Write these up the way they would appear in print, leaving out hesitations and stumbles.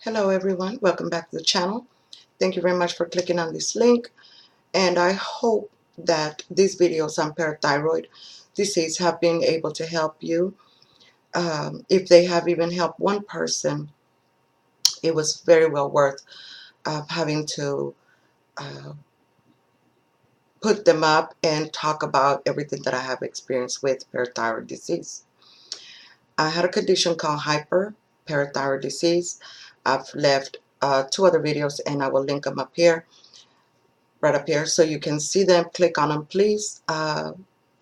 Hello everyone, welcome back to the channel. Thank you very much for clicking on this link, and I hope that these videos on parathyroid disease have been able to help you. If they have even helped one person, it was very well worth having to uh, put them up and talk about everything that I have experienced with parathyroid disease. I had a condition called hyperparathyroid disease. I've left two other videos and I will link them up here. Right up here so you can see them. Click on them, please.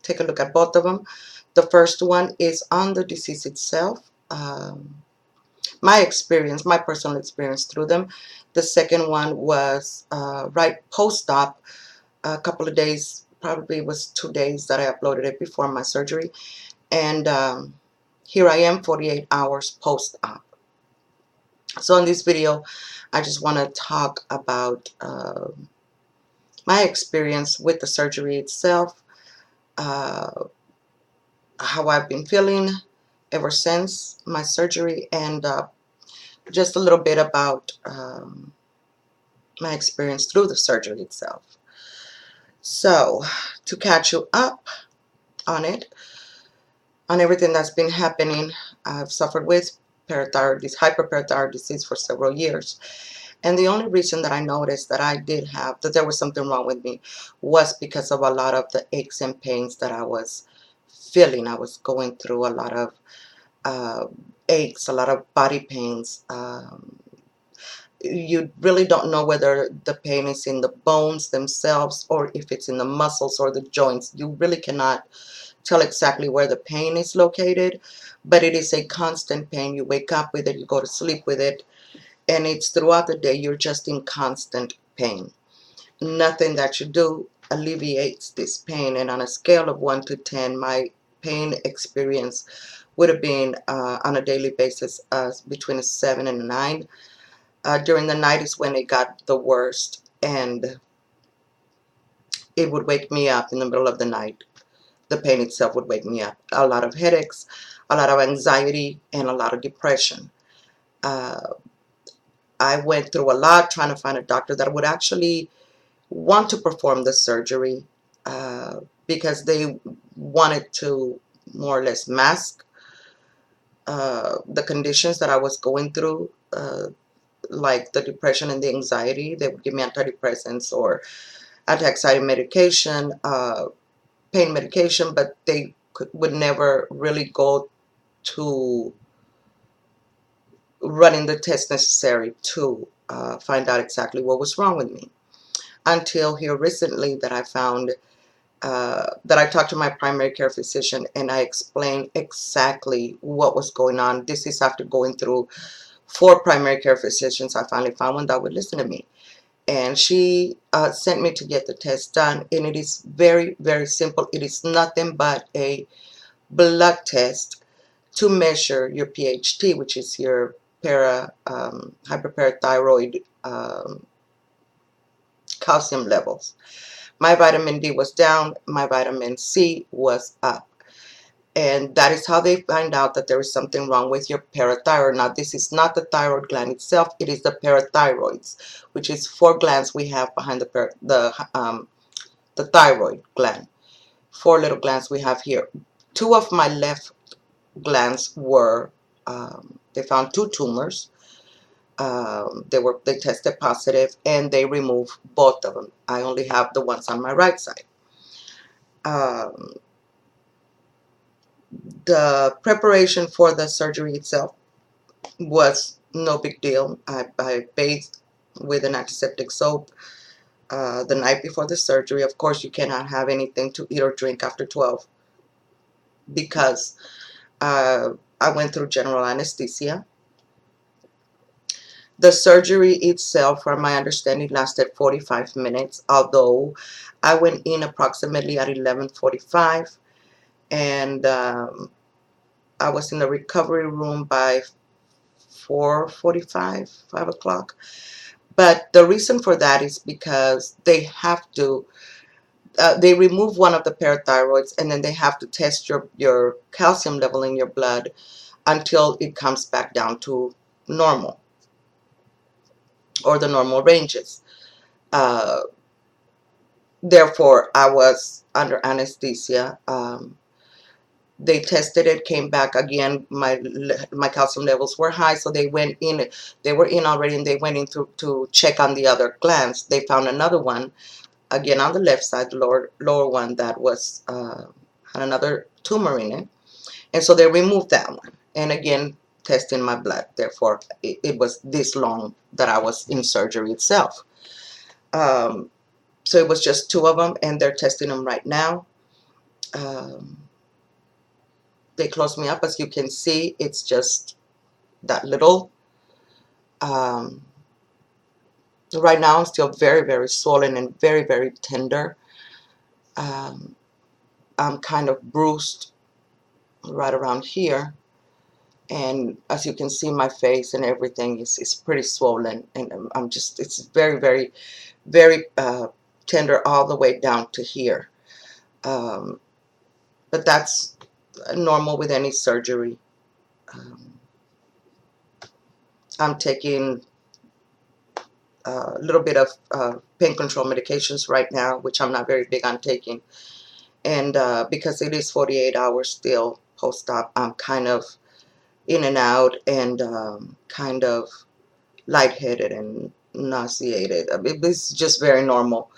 Take a look at both of them. The first one is on the disease itself, my experience, my personal experience through them. The second one was right post-op, a couple of days, probably it was 2 days that I uploaded it before my surgery, and here I am 48 hours post-op. So in this video I just want to talk about my experience with the surgery itself, uh, how I've been feeling ever since my surgery, and just a little bit about my experience through the surgery itself. So, to catch you up on it, on everything that's been happening, I've suffered with hyperparathyroid disease for several years. And the only reason that I noticed that I did have, that there was something wrong with me, was because of a lot of the aches and pains that I was feeling. I was going through a lot of uh, aches, a lot of body pains. You really don't know whether the pain is in the bones themselves or if it's in the muscles or the joints. You really cannot tell exactly where the pain is located, but it is a constant pain. You wake up with it, you go to sleep with it, and it's throughout the day. You're just in constant pain. Nothing that you do alleviates this pain, and on a scale of 1 to 10, my pain experience would have been on a daily basis between a 7 and a 9. During the night is when it got the worst, and it would wake me up in the middle of the night. The pain itself would wake me up. A lot of headaches, a lot of anxiety, and a lot of depression. Uh, I went through a lot trying to find a doctor that would actually want to perform the surgery, because they wanted to more or less mask the conditions that I was going through, like the depression and the anxiety. They would give me antidepressants or anti-anxiety medication, pain medication, but they would never really go to running the tests necessary to find out exactly what was wrong with me. Until here recently that I found that I talked to my primary care physician and I explained exactly what was going on. This is after going through 4 primary care physicians. I finally found one that would listen to me. And she sent me to get the test done. And it is very, very simple. It is nothing but a blood test to measure your PHT, which is your hyperparathyroid calcium levels. My vitamin D was down, my vitamin C was up. And that is how they find out that there is something wrong with your parathyroid. Now, this is not the thyroid gland itself, it is the parathyroids, which is 4 glands we have behind the thyroid gland. 4 little glands we have here. 2 of my left glands were, they found 2 tumors. They tested positive and they removed both of them. I only have the ones on my right side. The preparation for the surgery itself was no big deal. I bathed with an antiseptic soap the night before the surgery. Of course, you cannot have anything to eat or drink after 12 because I went through general anesthesia. The surgery itself, from my understanding, lasted 45 minutes, although I went in approximately at 11:45, and I was in the recovery room by 4:45, 5 o'clock. But the reason for that is because they have to, they remove one of the parathyroids and then they have to test your calcium level in your blood until it comes back down to normal. or the normal ranges. Uh, Therefore, I was under anesthesia. They tested it, came back again. My calcium levels were high, so they went in. They were in already, and they went in to check on the other glands. They found another one again on the left side, the lower one, that was had another tumor in it, and so they removed that one. And again, testing my blood. Therefore, it was this long that I was in surgery itself. Um, so it was just two of them, and they're testing them right now. Um, they closed me up, as you can see. It's just that little. Um, right now, I'm still very, very swollen and very, very tender. Um, I'm kind of bruised right around here, and as you can see, my face and everything is pretty swollen, and I'm just, it's very, very, very tender all the way down to here. Um, but that's normal with any surgery. Um, I'm taking a little bit of pain control medications right now, which I'm not very big on taking. And because it is 48 hours still post-op, I'm kind of in and out, and kind of lightheaded and nauseated. It's just very normal.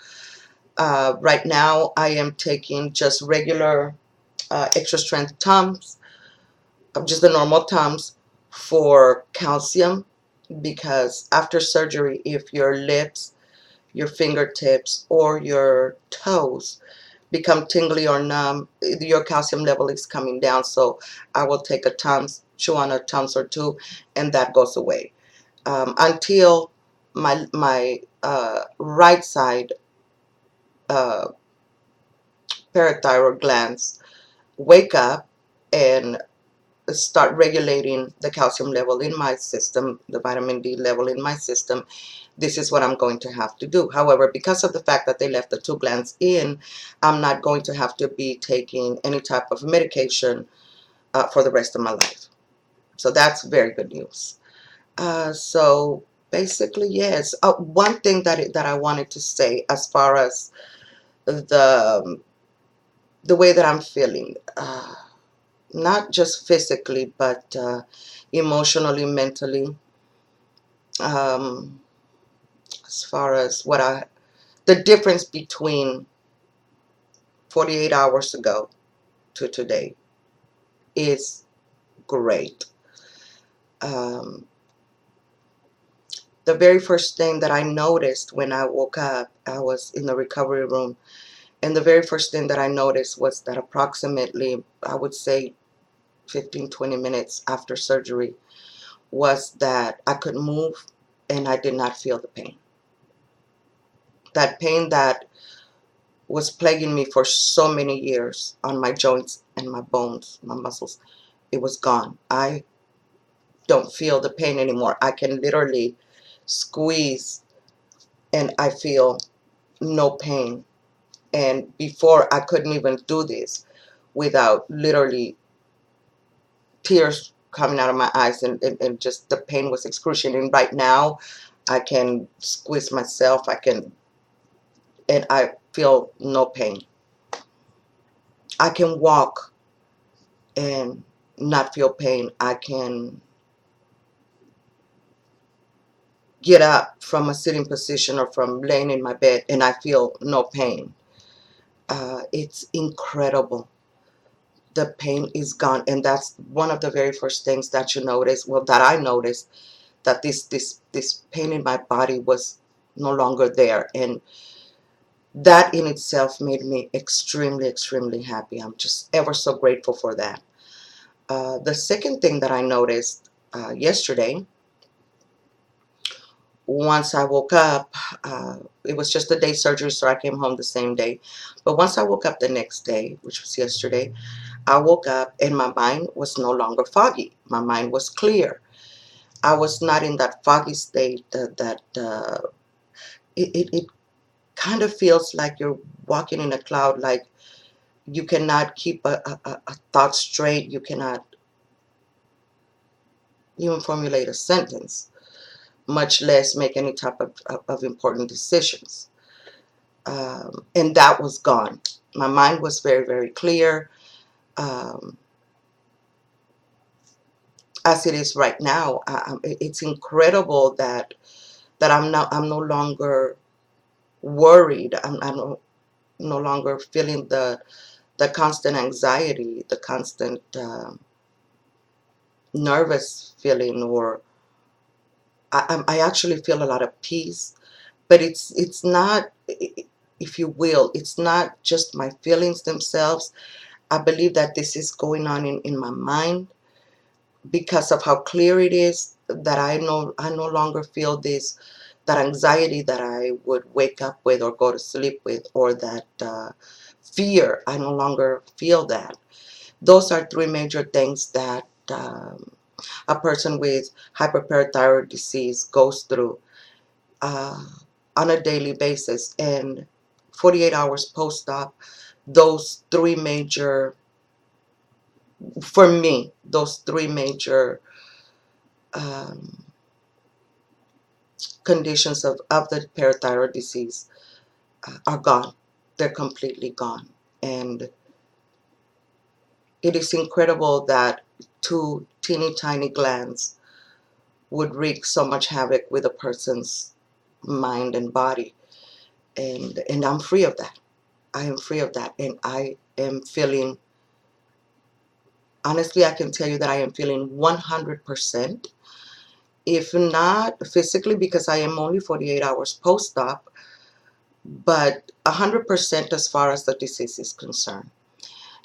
Right now, I am taking just regular extra strength Tums, just the normal Tums for calcium, because after surgery, if your lips, your fingertips, or your toes become tingly or numb, your calcium level is coming down. So I will take a Tums, chew on a Tums or two, and that goes away. Until my right side uh, parathyroid glands wake up and start regulating the calcium level in my system, the vitamin D level in my system, this is what I'm going to have to do. However, because of the fact that they left the two glands in, I'm not going to have to be taking any type of medication for the rest of my life. So that's very good news. So basically, yes. One thing that I wanted to say, as far as the way that I'm feeling, not just physically, but emotionally, mentally, um, as far as the difference between 48 hours ago to today is great. Um, the very first thing that I noticed when I woke up, I was in the recovery room, and the very first thing that I noticed was that approximately, I would say 15-20 minutes after surgery, was that I could move and I did not feel the pain. That pain that was plaguing me for so many years on my joints and my bones, my muscles, it was gone. I don't feel the pain anymore. I can literally squeeze and I feel no pain. And before, I couldn't even do this without literally tears coming out of my eyes, and just the pain was excruciating. Right now, I can squeeze myself, and I feel no pain. I can walk and not feel pain. I can get up from a sitting position or from laying in my bed and I feel no pain. It's incredible. The pain is gone, and that's one of the very first things that you notice. Well, that I noticed, that this pain in my body was no longer there, and that in itself made me extremely, extremely happy. I'm just ever so grateful for that. The second thing that I noticed yesterday, once I woke up, it was just a day surgery, so I came home the same day. But once I woke up the next day, which was yesterday, I woke up and my mind was no longer foggy. My mind was clear. I was not in that foggy state it kind of feels like you're walking in a cloud, like you cannot keep a thought straight. You cannot even formulate a sentence. much less make any type of important decisions. And that was gone. My mind was very, very clear, um, as it is right now. It's incredible that I'm no longer worried. I'm no longer feeling the constant anxiety, the constant nervous feeling, or I actually feel a lot of peace. But it's not, if you will, it's not just my feelings themselves. I believe that this is going on in my mind because of how clear it is, that I no longer feel that anxiety that I would wake up with or go to sleep with, or that fear. I no longer feel that. Those are three major things that a person with hyperparathyroid disease goes through uh, on a daily basis. And 48 hours post-op, those three major, for me, those three major um, conditions of the parathyroid disease are gone. They're completely gone. And it is incredible that two teeny tiny glands would wreak so much havoc with a person's mind and body. And I'm free of that. I am free of that. And I am feeling, honestly, I can tell you that I am feeling 100%, if not physically, because I am only 48 hours post-op, but 100% as far as the disease is concerned.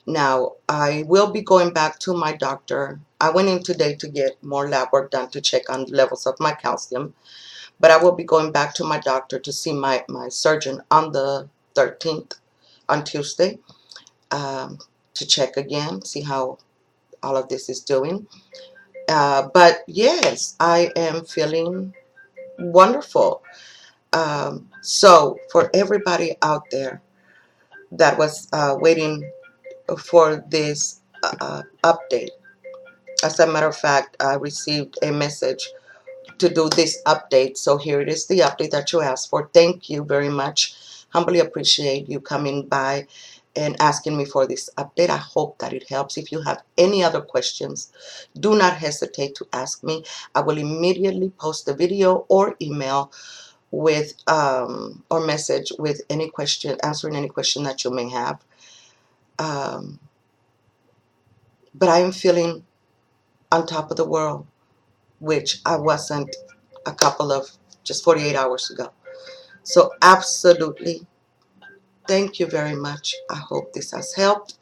Now, I will be going back to my doctor. I went in today to get more lab work done to check on levels of my calcium, but I will be going back to my doctor to see my surgeon on the 13th, on Tuesday, to check again, see how all of this is doing. But yes, I am feeling wonderful. So for everybody out there that was waiting for this update, as a matter of fact, I received a message to do this update. So here it is, the update that you asked for. Thank you very much. Humbly appreciate you coming by and asking me for this update. I hope that it helps. If you have any other questions, do not hesitate to ask me. I will immediately post a video or email with or message with any question, answering any question that you may have. Um, but I am feeling on top of the world, which I wasn't a couple of just 48 hours ago. So absolutely, thank you very much. I hope this has helped.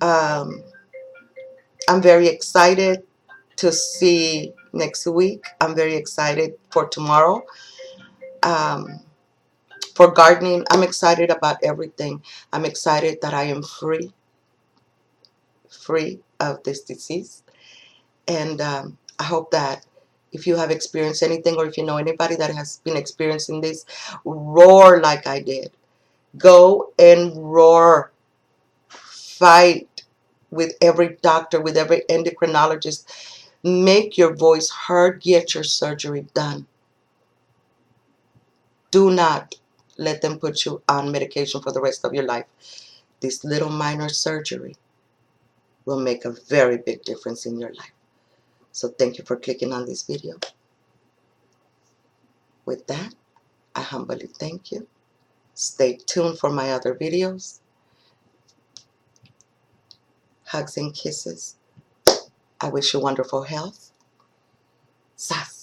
Um, I'm very excited to see next week. I'm very excited for tomorrow. Um, for gardening, I'm excited about everything. I'm excited that I am free of this disease. And I hope that if you have experienced anything, or if you know anybody that has been experiencing this, roar like I did. Go and roar. Fight with every doctor, with every endocrinologist. Make your voice heard. Get your surgery done. Do not let them put you on medication for the rest of your life. This little minor surgery will make a very big difference in your life. So thank you for clicking on this video. With that, I humbly thank you. Stay tuned for my other videos. Hugs and kisses. I wish you wonderful health. Sas.